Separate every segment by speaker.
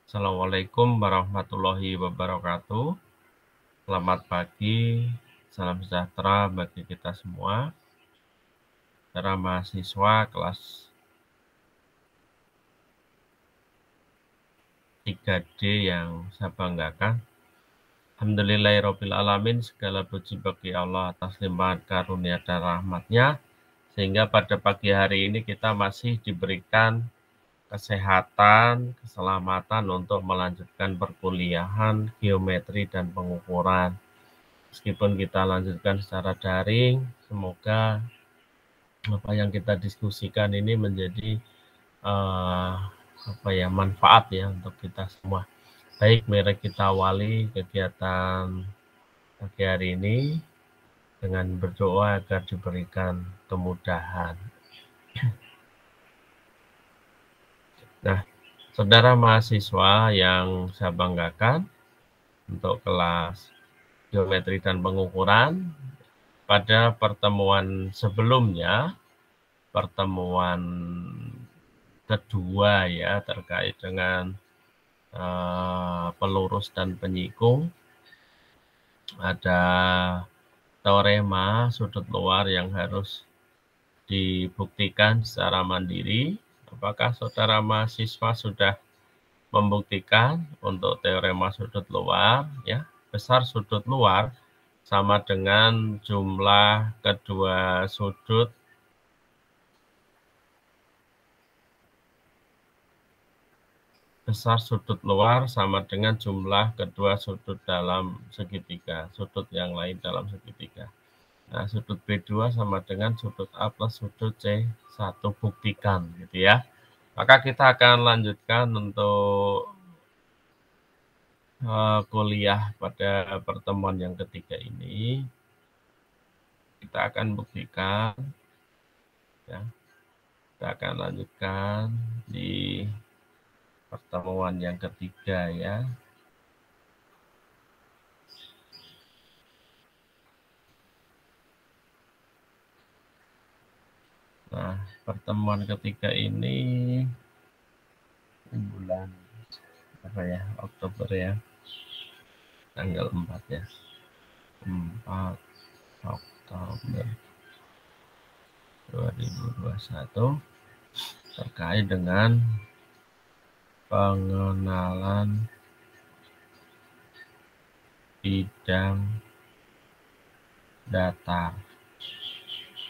Speaker 1: Assalamualaikum warahmatullahi wabarakatuh. Selamat pagi, salam sejahtera bagi kita semua. Para mahasiswa kelas 3D yang saya banggakan. Alhamdulillahirrabbilalamin, segala puji bagi Allah atas limpahan karunia dan rahmatnya, sehingga pada pagi hari ini kita masih diberikan kesehatan, keselamatan untuk melanjutkan perkuliahan geometri dan pengukuran. Meskipun kita lanjutkan secara daring, semoga apa yang kita diskusikan ini menjadi manfaat ya untuk kita semua. Baik, mari kita awali kegiatan pagi hari ini dengan berdoa agar diberikan kemudahan. Nah, saudara mahasiswa yang saya banggakan, untuk kelas geometri dan pengukuran, pada pertemuan sebelumnya, pertemuan kedua ya, terkait dengan pelurus dan penyikung, ada teorema sudut luar yang harus dibuktikan secara mandiri. Apakah saudara mahasiswa sudah membuktikan untuk teorema sudut luar ya? Besar sudut luar sama dengan jumlah kedua sudut besar sudut luar sama dengan jumlah kedua sudut dalam segitiga, sudut yang lain dalam segitiga. Nah, sudut B2 sama dengan sudut A plus sudut C1, buktikan gitu ya. Maka kita akan lanjutkan untuk kuliah pada pertemuan yang ketiga ini. Kita akan buktikan ya. Kita akan lanjutkan di pertemuan yang ketiga ya. Nah, pertemuan ketiga ini bulan Oktober ya. Tanggal 4 ya. 4 Oktober 2021 terkait dengan pengenalan bidang datar.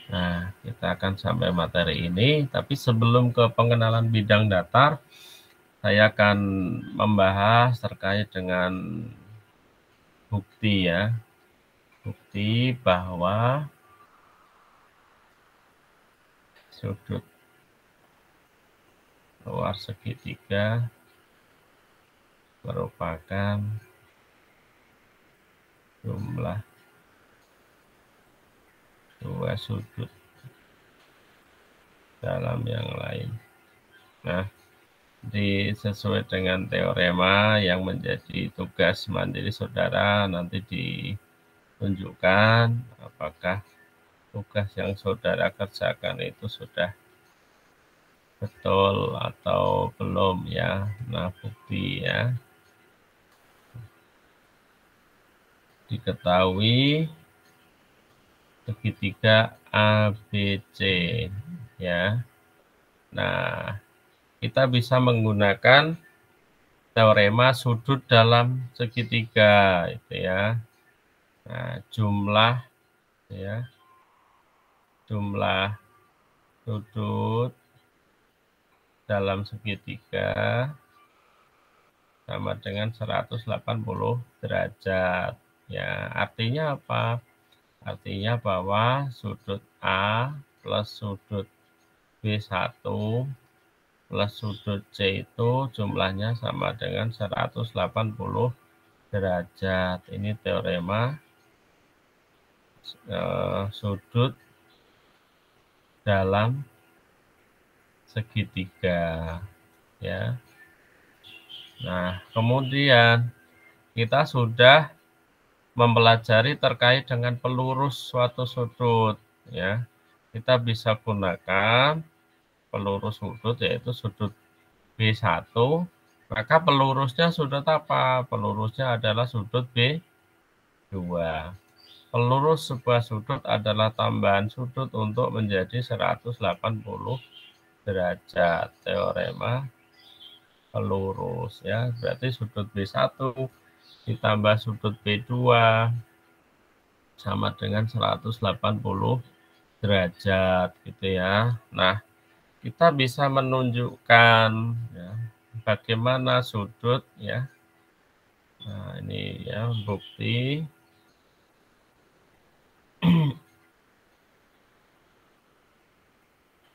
Speaker 1: Nah, kita akan sampai materi ini, tapi sebelum ke pengenalan bidang datar, saya akan membahas terkait dengan bukti ya. Bukti bahwa sudut luar segitiga merupakan jumlah dua sudut dalam yang lain. Nah, sesuai dengan teorema yang menjadi tugas mandiri saudara, nanti ditunjukkan apakah tugas yang saudara kerjakan itu sudah betul atau belum ya. Nah, bukti ya. Diketahui segitiga ABC ya. Nah, kita bisa menggunakan teorema sudut dalam segitiga itu ya. Nah, jumlah sudut dalam segitiga sama dengan 180 derajat. Ya, artinya apa? Artinya bahwa sudut A plus sudut B1 plus sudut C itu jumlahnya sama dengan 180 derajat. Ini teorema sudut dalam segitiga ya. Nah, kemudian kita sudah mempelajari terkait dengan pelurus suatu sudut ya. Kita bisa gunakan pelurus sudut yaitu sudut B1 Maka pelurusnya sudut apa? Pelurusnya adalah sudut B2. Pelurus sebuah sudut adalah tambahan sudut untuk menjadi 180 derajat. Teorema pelurus ya. Berarti sudut B1 ditambah sudut B2 sama dengan 180 derajat gitu ya. Nah, kita bisa menunjukkan ya, bagaimana sudut ya. Nah, ini ya bukti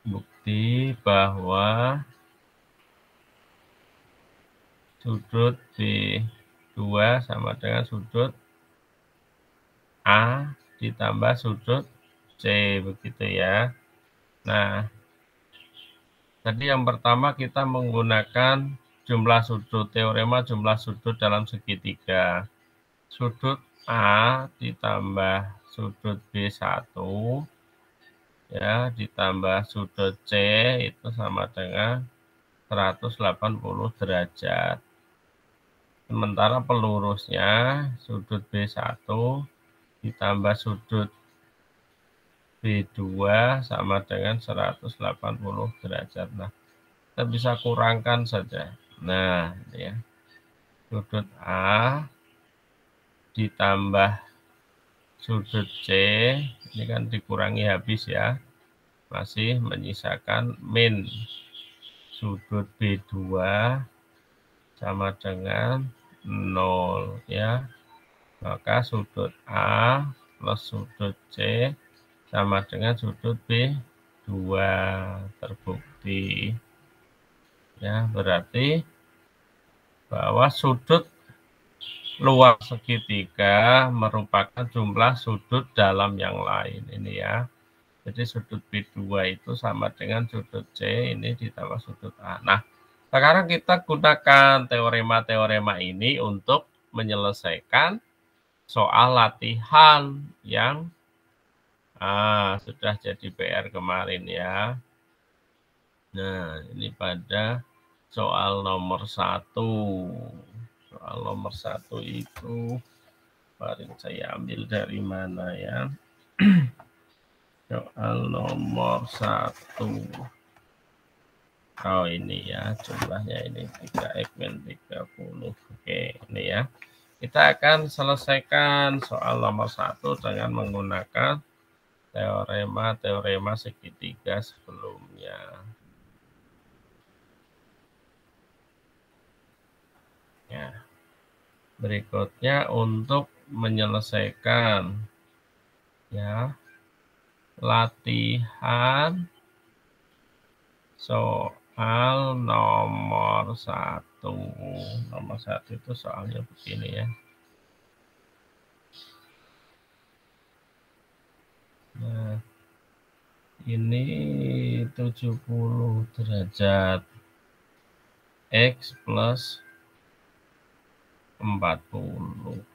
Speaker 1: bukti bahwa sudut B2 sama dengan sudut A ditambah sudut C begitu ya. Nah, tadi yang pertama kita menggunakan jumlah sudut, teorema jumlah sudut dalam segitiga. Sudut A ditambah sudut B1 ya ditambah sudut C itu sama dengan 180 derajat. Sementara pelurusnya sudut B1 ditambah sudut B2 sama dengan 180 derajat. Nah, kita bisa kurangkan saja. Nah, ya. Sudut A ditambah sudut C, ini kan dikurangi habis ya. Masih menyisakan min sudut B2 sama dengan 0 ya. Maka sudut A plus sudut C sama dengan sudut B2 terbukti. Ya, berarti bahwa sudut luar segitiga merupakan jumlah sudut dalam yang lain ini ya. Jadi sudut B2 itu sama dengan sudut C ini ditambah sudut A. Nah, sekarang kita gunakan teorema-teorema ini untuk menyelesaikan soal latihan yang sudah jadi PR kemarin ya. Nah, ini pada soal nomor 1. Soal nomor 1 itu kemarin saya ambil dari mana ya? Soal nomor 1. Oh, ini ya, jumlahnya ini 3X min 30. Oke, ini ya. Kita akan selesaikan soal nomor 1 dengan menggunakan teorema segitiga sebelumnya. Ya. Berikutnya untuk menyelesaikan ya latihan soal nomor 1. Nomor 1 itu soalnya begini ya. Nah, ini 70 derajat X plus 40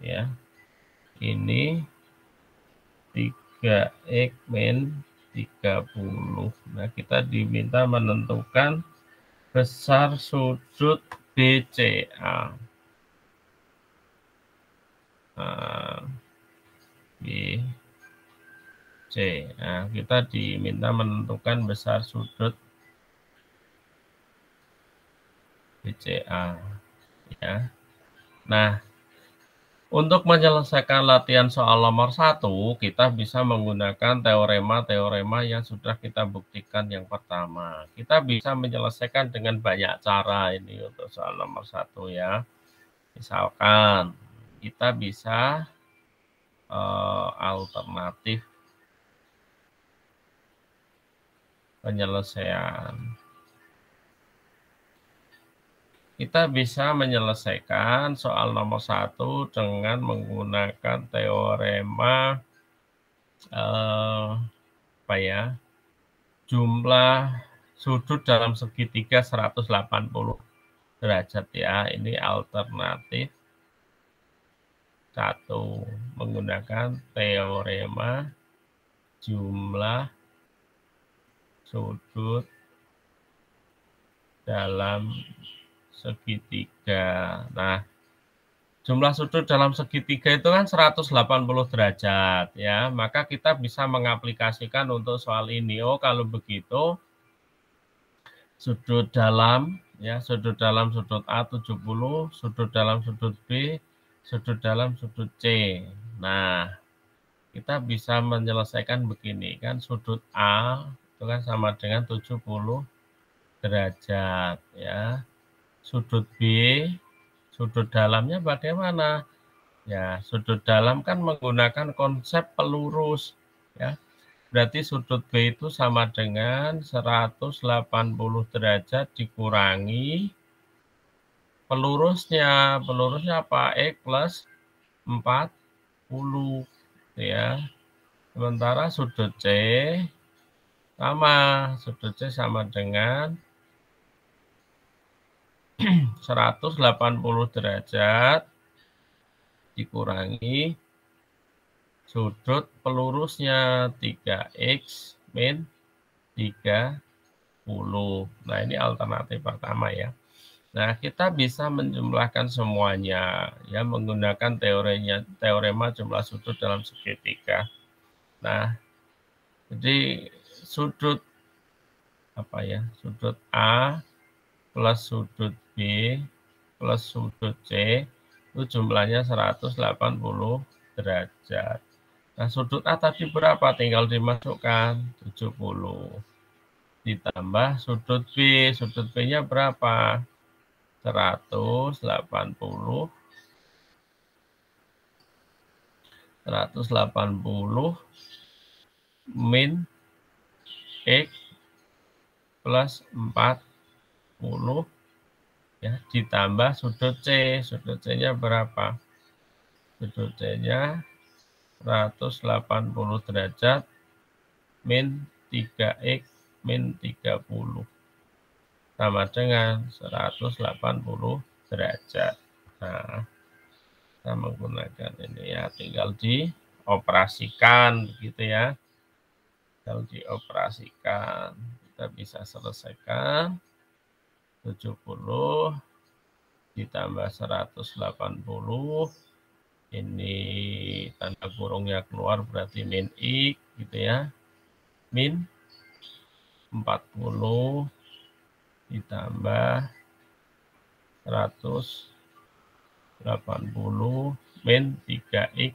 Speaker 1: ya. Ini 3X min 30. Nah, kita diminta menentukan besar sudut BCA. BC. Nah, kita diminta menentukan besar sudut BCA. Ya. Nah, untuk menyelesaikan latihan soal nomor 1, kita bisa menggunakan teorema-teorema yang sudah kita buktikan yang pertama. Kita bisa menyelesaikan dengan banyak cara ini untuk soal nomor 1 ya. Misalkan, kita bisa alternatif penyelesaian. Kita bisa menyelesaikan soal nomor 1 dengan menggunakan teorema jumlah sudut dalam segitiga 180 derajat ya. Ini alternatif 1 menggunakan teorema jumlah sudut dalam segitiga. Nah, jumlah sudut dalam segitiga itu kan 180 derajat ya. Maka kita bisa mengaplikasikan untuk soal ini. Oh, kalau begitu sudut dalam ya, sudut dalam sudut A 70, sudut dalam sudut B, sudut dalam sudut C. Nah, kita bisa menyelesaikan begini kan, sudut A itu kan sama dengan 70 derajat ya. Sudut B, sudut dalamnya bagaimana? Ya, sudut dalam kan menggunakan konsep pelurus ya. Berarti sudut B itu sama dengan 180 derajat dikurangi pelurusnya. Pelurusnya apa? X plus 40 ya. Sementara sudut C sama dengan 180 derajat dikurangi sudut pelurusnya 3x min 30. Nah, ini alternatif pertama ya. Nah, kita bisa menjumlahkan semuanya ya menggunakan teorema jumlah sudut dalam segitiga. Nah, jadi sudut sudut A plus sudut B plus sudut C itu jumlahnya 180 derajat. Nah, sudut A tadi berapa? Tinggal dimasukkan 70. Ditambah sudut B. Sudut B-nya berapa? 180 min X plus 40 ya, ditambah sudut C. Sudut C-nya berapa? Sudut C-nya 180 derajat min 3X min 30 sama dengan 180 derajat. Nah, kita menggunakan ini ya, tinggal dioperasikan gitu ya. Tinggal dioperasikan. Kita bisa selesaikan 70 ditambah 180. Ini tanda kurungnya keluar berarti min X gitu ya. Min 40 ditambah 180 min 3X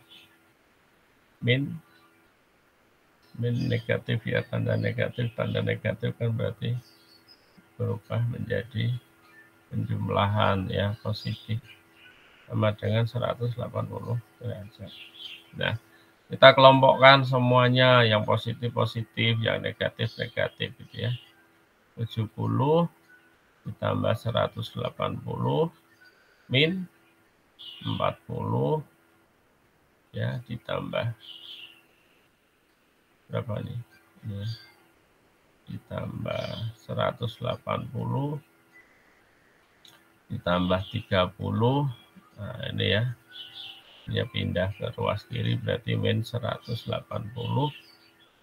Speaker 1: min negatif ya, tanda negatif kan berarti berubah menjadi penjumlahan ya, positif sama dengan 180 derajat. Nah, kita kelompokkan semuanya, yang positif, yang negatif gitu ya. 70 ditambah 180 min 40 ya, ditambah berapa nih? Ya, ditambah 180 ditambah 30. Nah, ini ya. Dia pindah ke ruas kiri berarti min 180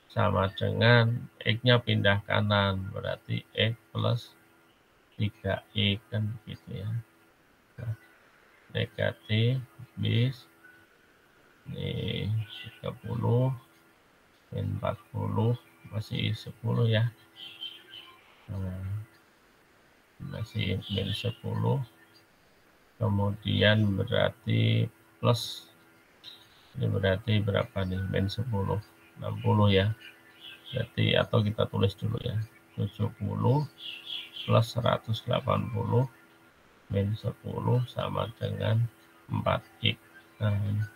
Speaker 1: sama dengan X-nya pindah kanan berarti X plus 3X kan begitu ya. Nah, negatif bis ini 30 min 40 masih 10 ya. Nah, masih min 10. Kemudian berarti plus ini berarti berapa nih? Min 10 60 ya. Berarti atau kita tulis dulu ya. 70 plus 180 min 10 sama dengan 4X. Nah,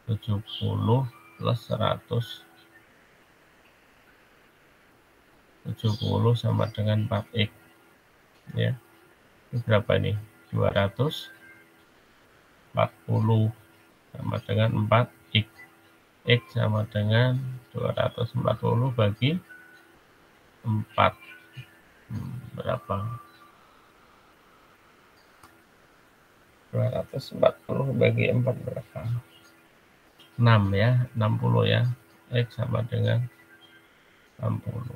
Speaker 1: 70 plus 170 sama dengan 4X. Ya. Ini berapa nih? 240 sama dengan 4X. X sama dengan 240 bagi 4. Berapa? 240 bagi 4 berapa? 6 ya, 60 ya. X sama dengan 60.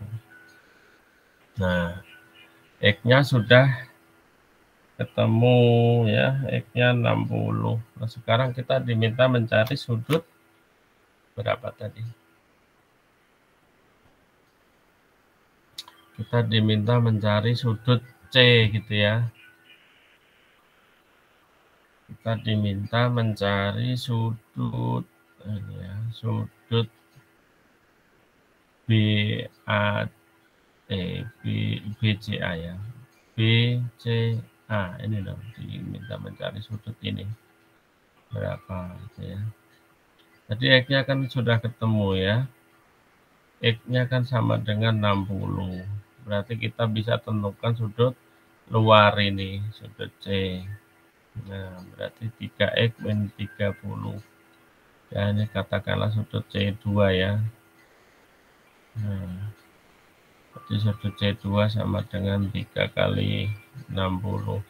Speaker 1: Nah, X-nya sudah ketemu ya, X-nya 60. Nah, sekarang kita diminta mencari sudut berapa tadi? Kita diminta mencari sudut C gitu ya. Kita diminta mencari sudut ya, sudut BCA ya. BCA ini dong, diminta mencari sudut ini berapa gitu ya. Jadi X-nya kan sudah ketemu ya. X-nya kan sama dengan 60. Berarti kita bisa tentukan sudut luar ini, sudut C. Nah, berarti 3X min 30. Ya, ini katakanlah sudut C2 ya. Nah, jadi sudut C2 sama dengan 3 kali 60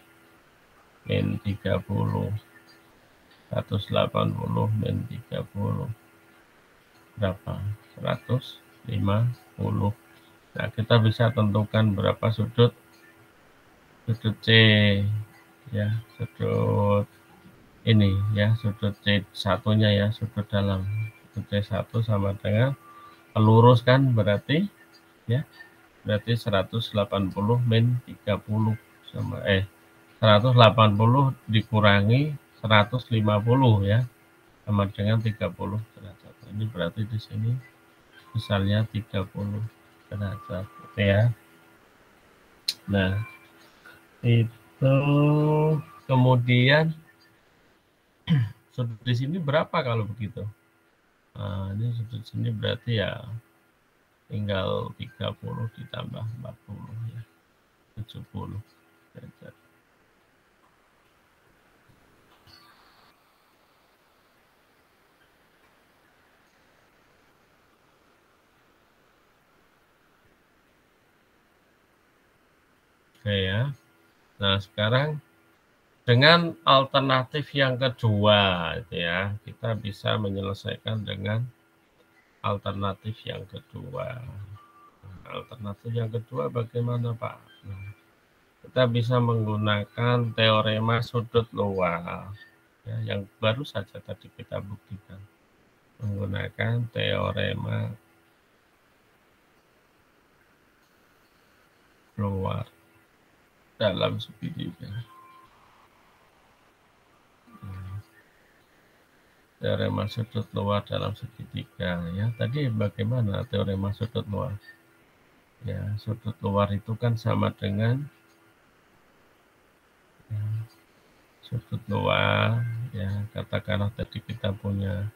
Speaker 1: min 30. 180 min 30. Berapa? 150. Nah, kita bisa tentukan berapa sudut C ya, sudut ini ya, sudut C1-nya ya, sudut dalam. Sudut C1 sama dengan lurus kan berarti ya. Berarti 180 min 30 sama 180 dikurangi 150 ya, sama dengan 30 derajat. Ini berarti di sini misalnya 30 derajat gitu ya. Nah, itu kemudian sudut di sini berapa kalau begitu? Nah, ini sudut sini berarti ya tinggal 30 ditambah 40 ya, 70 derajat. Oke ya. Nah, sekarang dengan alternatif yang kedua itu ya, kita bisa menyelesaikan dengan alternatif yang kedua. Alternatif yang kedua bagaimana, Pak? Nah, kita bisa menggunakan teorema sudut luar ya, yang baru saja tadi kita buktikan. Menggunakan teorema luar dalam segitiga. Teorema sudut luar dalam segitiga ya. Tadi bagaimana teorema sudut luar? Ya, sudut luar itu kan sama dengan ya, sudut luar ya, katakanlah tadi kita punya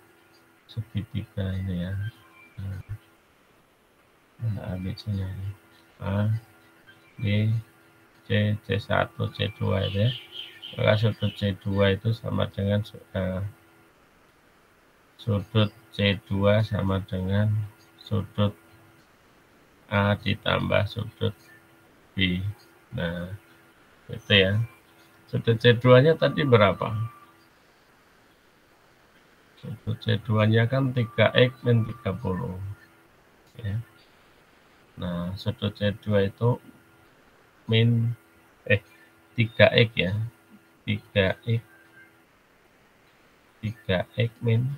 Speaker 1: segitiga ini ya. Nah, ABC-nya ini A, B, C, C1, C2 itu ya. Maka sudut C2 itu sama dengan sudut C2 sama dengan sudut A ditambah sudut B. Nah, itu ya. Sudut C2-nya tadi berapa? Sudut C2-nya kan 3X min 30. Ya. Nah, sudut C2 itu min 3X ya. 3X min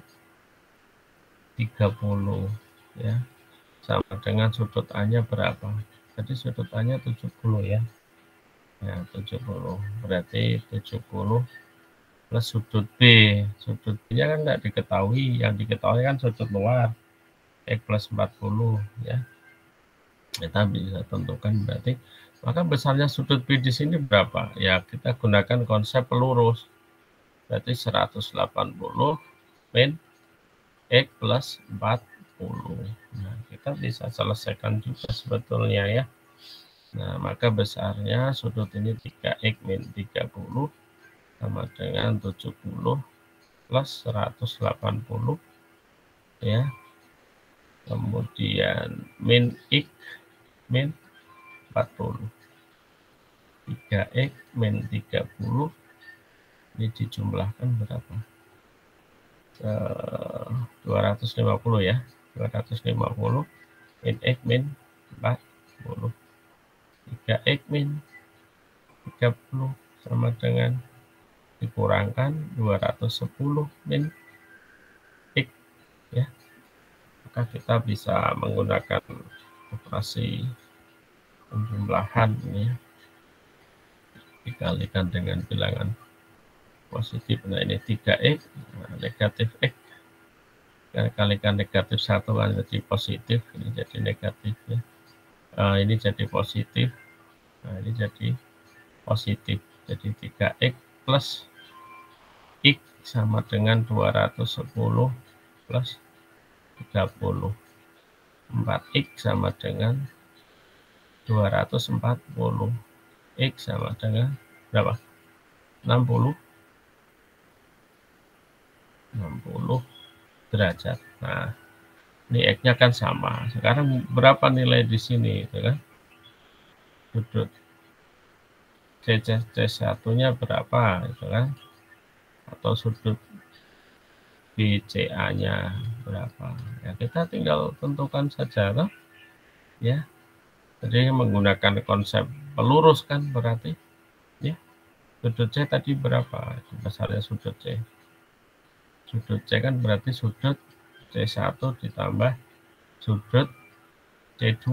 Speaker 1: 30 ya. Sama dengan sudut A-nya berapa? Jadi sudut A-nya 70 ya. Ya, 70. Berarti 70 plus sudut B. Sudut B-nya kan nggak diketahui. Yang diketahui kan sudut luar. X plus 40 ya. Kita bisa tentukan berarti. Maka besarnya sudut B di sini berapa? Ya, kita gunakan konsep pelurus. Berarti 180 min X plus 40. Nah, kita bisa selesaikan juga sebetulnya ya. Nah, maka besarnya sudut ini 3X min 30 sama dengan 70 plus 180 ya. Kemudian min X min 40. 3X min 30 ini dijumlahkan berapa? 250 ya. 250 min X min 40. 3X min 30 sama dengan dikurangkan 210 min X ya. Maka kita bisa menggunakan operasi penjumlahan ini ya. Dikalikan dengan bilangan positif. Nah ini 3X, nah, negatif X. Kita kalikan negatif 1 kan jadi positif, ini jadi negatif ya. Ini jadi positif. Nah ini jadi positif. Jadi 3X plus X sama dengan 210 plus 30. 4X sama dengan 240. X sama dengan berapa? 60 derajat. Nah, ini X-nya kan sama. Sekarang berapa nilai di sini, gitu kan? Sudut C1-nya berapa, gitu kan? Atau sudut BCA-nya berapa? Ya, kita tinggal tentukan saja, loh. Ya. Jadi menggunakan konsep pelurus kan berarti, ya. Sudut C tadi berapa? Besarnya sudut C. Sudut C kan berarti sudut C1 ditambah sudut C2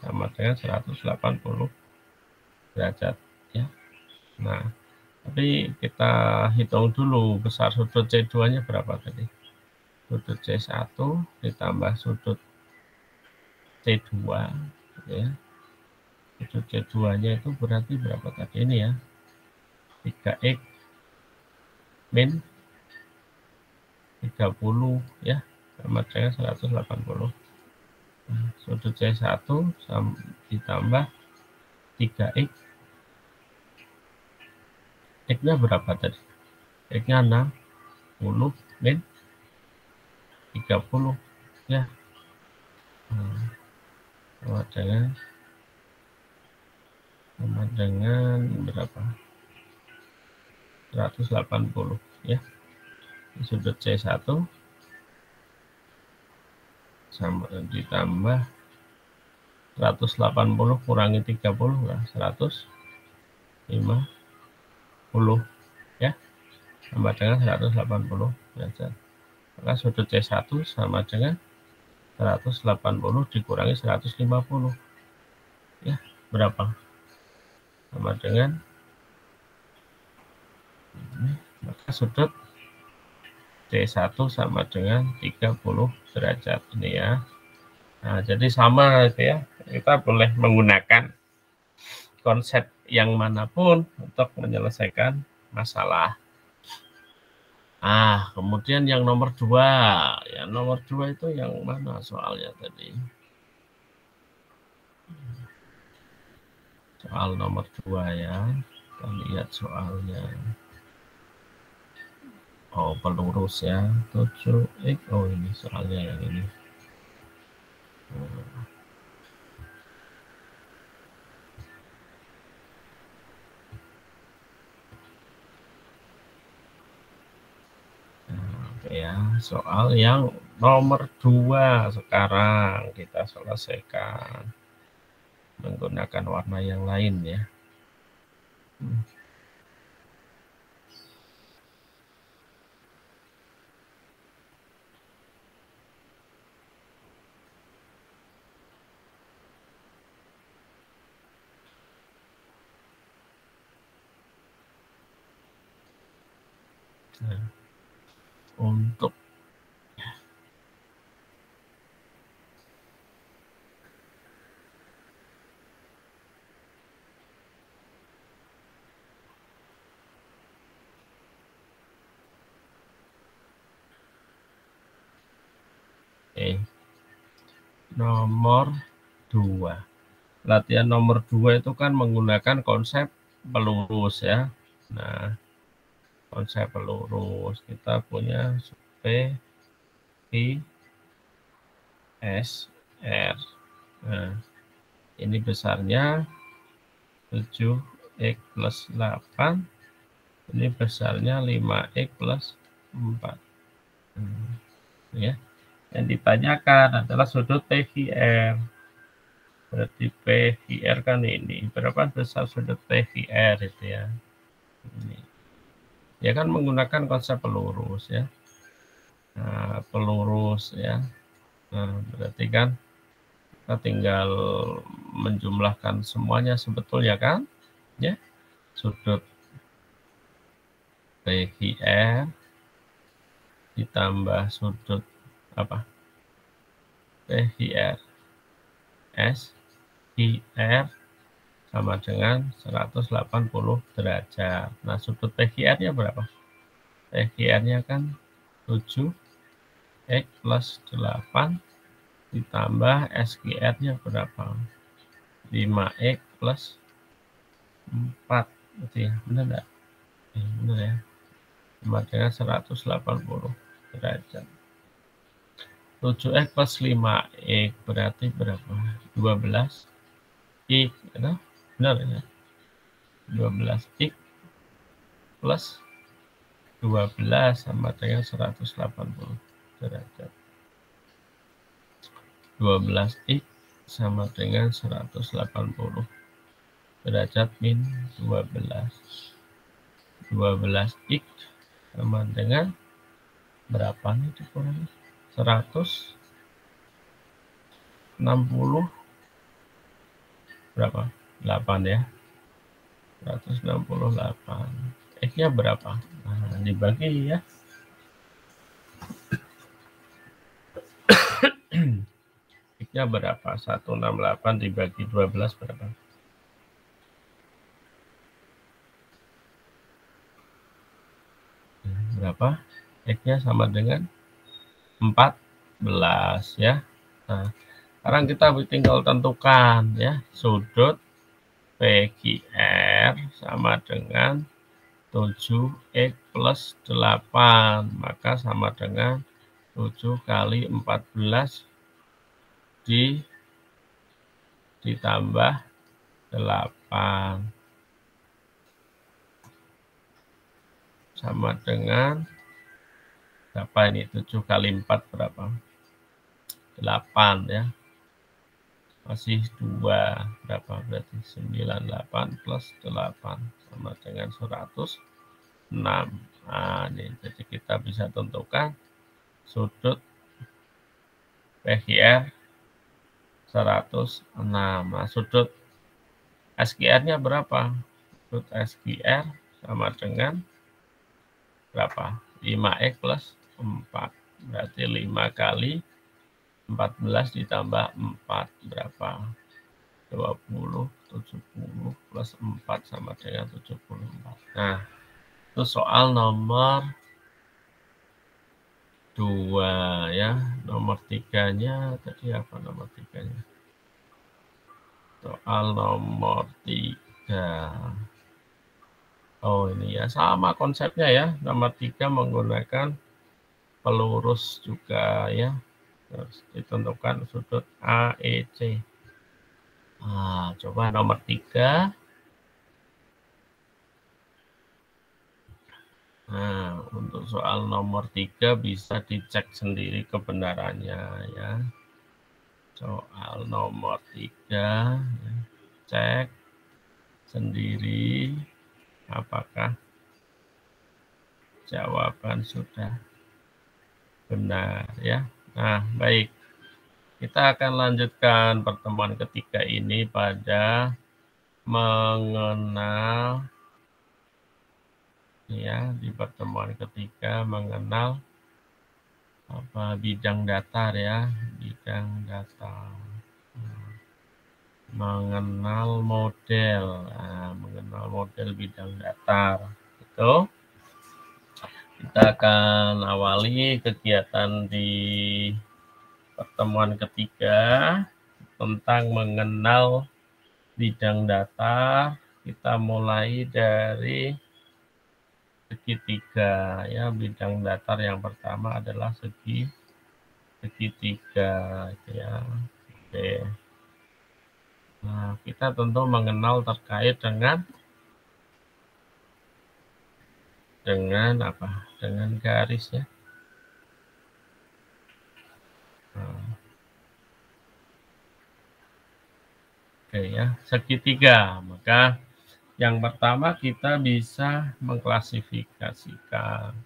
Speaker 1: sama dengan 180 derajat ya. Nah, tapi kita hitung dulu besar sudut C2-nya berapa tadi. Sudut C1 ditambah sudut C2 ya. Sudut C2-nya itu berarti berapa tadi ini ya? 3X min 30 ya, sama dengan 180. Nah, sudut C1 ditambah 3X. X-nya berapa tadi? X-nya 60 min 30 ya. Sama dengan berapa? 180 ya. Sudut C1 sama ditambah 180 kurangi 30 lah 150 ya, sama dengan 180 derajat. Maka sudut C1 sama dengan 180 dikurangi 150 ya, berapa? Sama dengan ini. Maka sudut C1 sama dengan 30 derajat ini ya. Nah, jadi sama gitu ya. Kita boleh menggunakan konsep yang manapun untuk menyelesaikan masalah. Kemudian yang nomor 2. Yang nomor 2 itu yang mana soalnya tadi? Soal nomor 2 ya. Kita lihat soalnya. Oh, pelurus ya. 7X. Oh, ini soalnya yang ini. Ya, soal yang nomor 2 sekarang kita selesaikan menggunakan warna yang lain ya. Nah, untuk nomor 2. Latihan nomor 2 itu kan menggunakan konsep pelurus ya. Nah, konsep pelurus kita punya P, Q, S, R. Nah, ini besarnya 7X plus 8. Ini besarnya 5X plus 4. Ya. Yang ditanyakan adalah sudut PQR. Berarti PQR kan ini. Berapa besar sudut PQR itu ya? Ini. Ya kan menggunakan konsep pelurus ya. Nah, pelurus ya. Nah, berarti kan kita tinggal menjumlahkan semuanya sebetulnya kan? Ya. Sudut PQR ditambah sudut apa? PQR SQR sama dengan 180 derajat. Nah, sudut PQR-nya berapa? PQR-nya kan 7X plus 8 ditambah SQR-nya berapa? 5X plus 4. Berarti ya, benar enggak? Benar ya. Sama dengan 180 derajat. 7X plus 5X berarti berapa? 12X. Ya, benar ya? 12X plus 12 sama dengan 180 derajat. 12X sama dengan 180 derajat min 12. 12X sama dengan berapa nih dikurangi? 160 berapa? 8 ya. 168. X-nya berapa? Nah, dibagi ya. X-nya berapa? 168 dibagi 12 berapa? Berapa? X-nya sama dengan 14 ya. Nah, sekarang kita tinggal tentukan ya, sudut PQR sama dengan 7X plus 8, maka sama dengan 7 kali 14 ditambah 8 sama dengan berapa ini? 7 kali 4 berapa? 8 ya. Masih 2 berapa berarti? 98 plus 8 sama dengan 106. Nah, ini jadi kita bisa tentukan sudut PQR 106. Nah, sudut SQR-nya berapa? Sudut SQR sama dengan berapa? 5X plus 4. Berarti 5 kali 14 ditambah 4 berapa? 20, 70 plus 4 sama dengan 74. Nah, itu soal nomor 2 ya. Nomor 3-nya tadi apa nomor 3-nya? Soal nomor 3. Oh, ini ya sama konsepnya ya. Nomor 3 menggunakan pelurus juga ya. Terus ditentukan sudut AEC. Nah, coba nomor 3. Nah, untuk soal nomor 3 bisa dicek sendiri kebenarannya ya. Soal nomor 3 ya. Cek sendiri apakah jawaban sudah benar ya. Nah, baik. Kita akan lanjutkan pertemuan ketiga ini pada mengenal ya, di pertemuan ketiga mengenal apa bidang datar ya, bidang datar. Mengenal model, mengenal model bidang datar. Itu kita akan awali kegiatan di pertemuan ketiga tentang mengenal bidang datar. Kita mulai dari segitiga ya, bidang datar yang pertama adalah segitiga ya. Oke. Nah, kita tentu mengenal terkait dengan apa? Dengan garis ya. Nah, oke ya, segitiga. Maka Yang pertama kita bisa mengklasifikasikan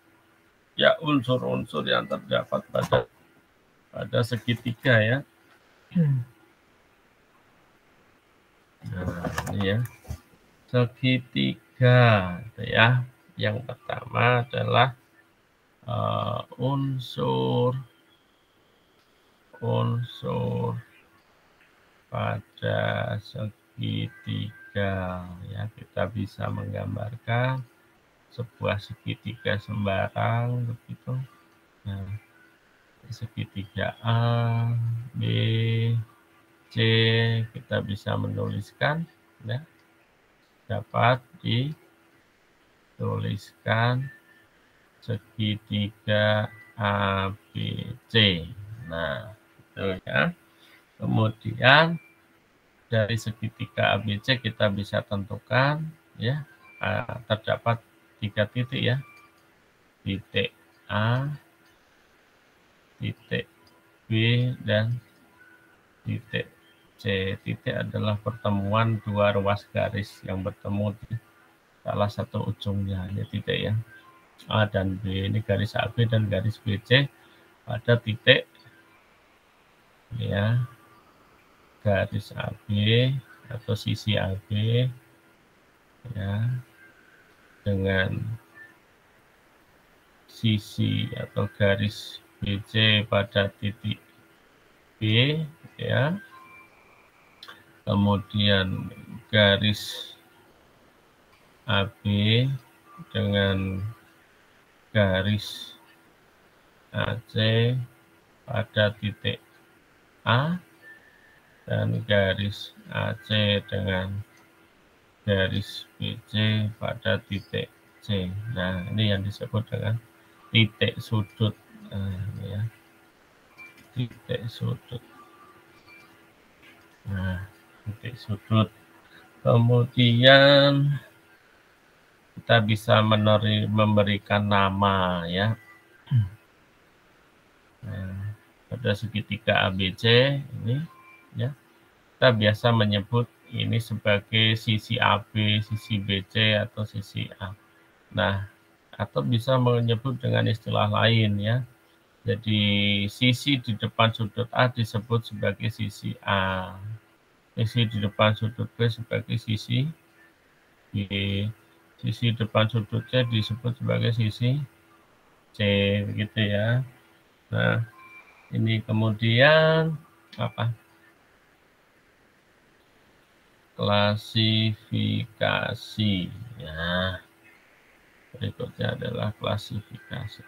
Speaker 1: ya unsur-unsur yang terdapat pada segitiga ya. Nah, ini ya. Segitiga ya. Yang pertama adalah unsur pada segitiga ya. Kita bisa menggambarkan sebuah segitiga sembarang begitu. Nah, segitiga A, B, C kita bisa menuliskan ya. Dapat dituliskan segitiga ABC. Nah, itu ya. Kemudian dari segitiga ABC kita bisa tentukan ya, terdapat 3 titik ya. Titik A, titik B, dan titik C. Titik adalah pertemuan dua ruas garis yang bertemu di salah satu ujungnya. Ini titik ya. A dan B, ini garis AB dan garis BC pada titik ya, garis AB atau sisi AB ya, dengan sisi atau garis BC pada titik B ya. Kemudian garis AB dengan garis AC pada titik A dan garis AC dengan garis BC pada titik C. Nah, ini yang disebut dengan titik sudut. Nah, ini ya. Titik sudut. Nah, titik sudut. Kemudian kita bisa memberikan nama ya. Nah, pada segitiga ABC ini ya, kita biasa menyebut ini sebagai sisi AB, sisi BC, atau sisi A. Nah, atau bisa menyebut dengan istilah lain ya. Jadi sisi di depan sudut A disebut sebagai sisi A. Sisi di depan sudut B sebagai sisi B. Sisi depan sudut C disebut sebagai sisi C, begitu ya. Nah, ini kemudian apa? Klasifikasi. Ya, berikutnya adalah klasifikasi.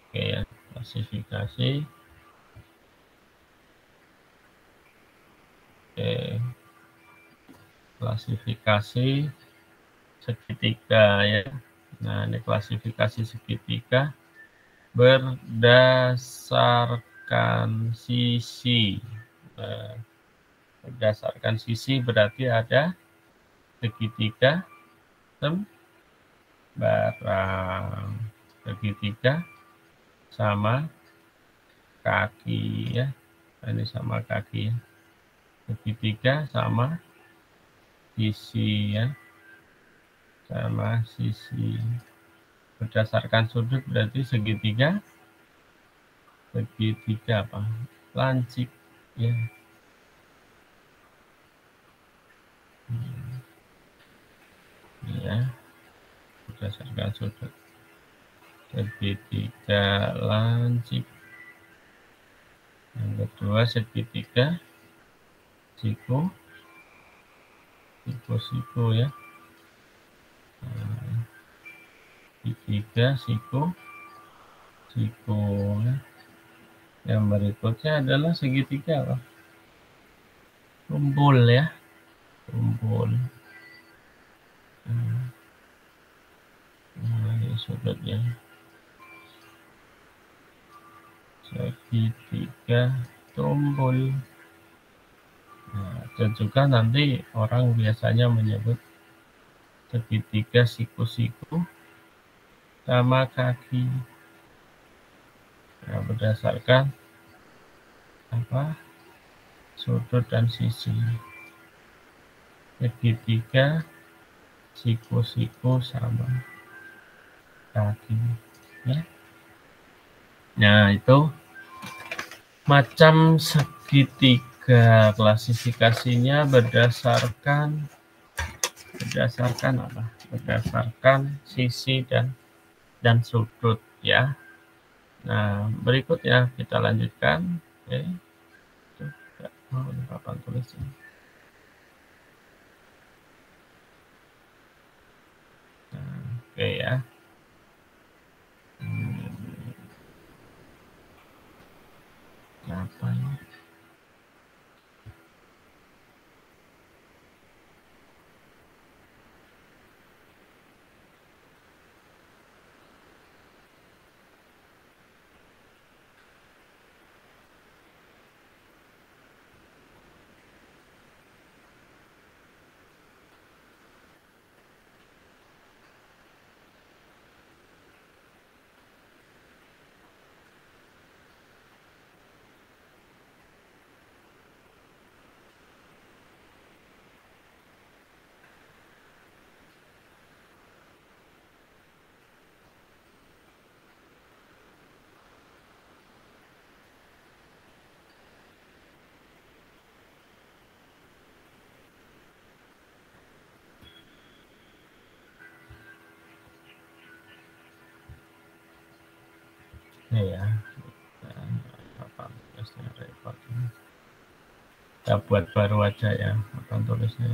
Speaker 1: Oke ya, klasifikasi. Oke, klasifikasi segitiga ya. Nah, ini klasifikasi segitiga berdasarkan sisi. Nah, berdasarkan sisi berarti ada segitiga sembarang. Segitiga sama kaki ya. Ini sama kaki ya. Segitiga sama sisi ya. Sama sisi. Berdasarkan sudut berarti segitiga apa? Lancip ya. Ya, berdasarkan sudut. Segitiga lancip. Yang kedua segitiga siku ya. Nah, segitiga siku ya. Yang berikutnya adalah segitiga apa? Tumpul ya. Tumpul. Nah, ini sudutnya. Segitiga tumpul. Nah, dan juga nanti orang biasanya menyebut segitiga siku-siku sama kaki. Nah, berdasarkan apa? sudut dan sisi. Segitiga, siku-siku sama kaki. Ya. Nah, itu macam segitiga. Klasifikasinya berdasarkan apa? Berdasarkan sisi dan sudut, ya. Nah, berikutnya kita lanjutkan. Oke. Papan tulisnya. Nah, oke ya. Apa ya? Ini ya. Papan tulisnya repot. Kita buat baru aja ya papan tulisnya.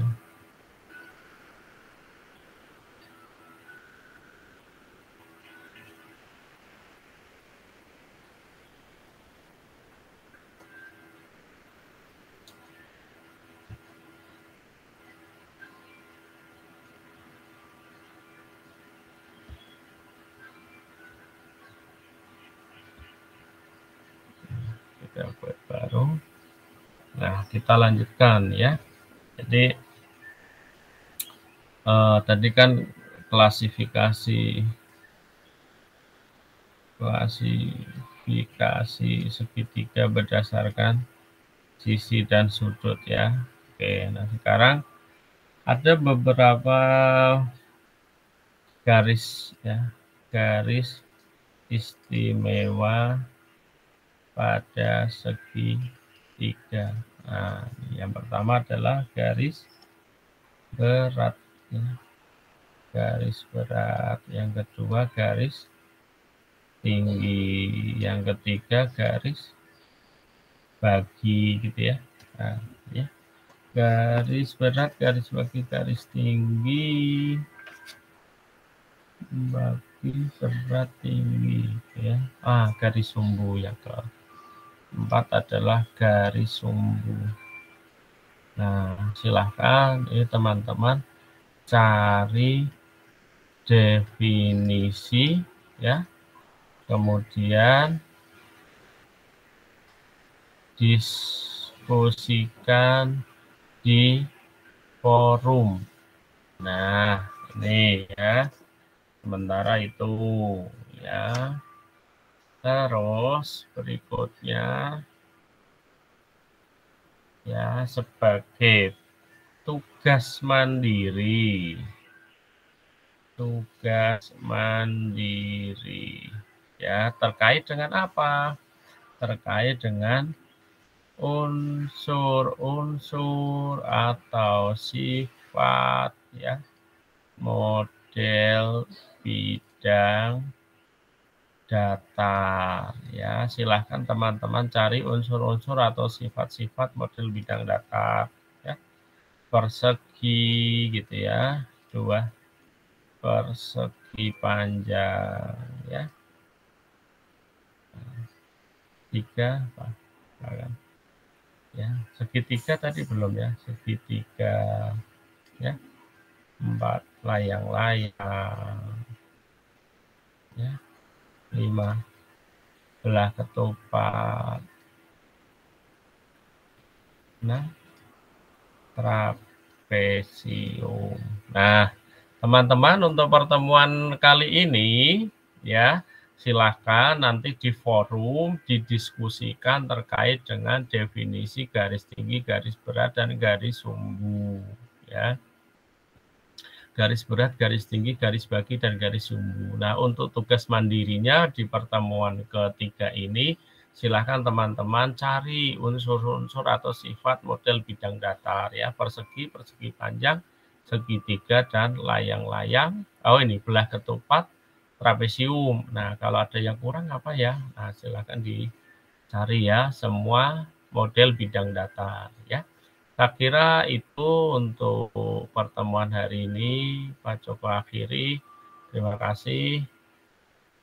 Speaker 1: Kita buat baru. Nah, kita lanjutkan ya. Jadi tadi kan klasifikasi segitiga berdasarkan sisi dan sudut ya. Oke, nah sekarang ada beberapa garis ya, garis istimewa pada segitiga. Nah, yang pertama adalah garis berat ya. Garis berat, yang kedua garis tinggi, yang ketiga garis bagi gitu ya. Nah, ya. Garis berat, garis bagi, garis tinggi, bagi, berat, tinggi ya. Garis sumbu yang keempat adalah garis sumbu. Nah, silahkan ini teman-teman cari definisi ya, kemudian diskusikan di forum. Nah, ini ya, sementara itu ya. Terus berikutnya ya, sebagai tugas mandiri. Tugas mandiri ya, terkait dengan apa? Terkait dengan unsur-unsur atau sifat ya, model bidang datar ya. Silahkan teman-teman cari unsur-unsur atau sifat-sifat model bidang datar ya. Persegi gitu ya, 2 persegi panjang ya, 3 apa ya, segitiga tadi belum ya, segitiga ya, 4 layang-layang ya, 5 belah ketupat, 6 trapesium. Nah, teman-teman, untuk pertemuan kali ini ya, Silahkan nanti di forum didiskusikan terkait dengan definisi garis tinggi, garis berat, dan garis sumbu. Ya. Garis berat, garis tinggi, garis bagi, dan garis sumbu. Nah, untuk tugas mandirinya di pertemuan ketiga ini, silahkan teman-teman cari unsur-unsur atau sifat model bidang datar, ya, persegi, persegi panjang, segitiga, dan layang-layang. Oh, ini belah ketupat, trapesium. Nah, kalau ada yang kurang apa ya? Nah, silahkan dicari ya, semua model bidang datar, ya. Saya kira itu untuk pertemuan hari ini. Pak Joko akhiri. Terima kasih.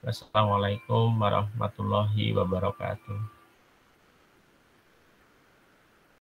Speaker 1: Wassalamualaikum warahmatullahi wabarakatuh.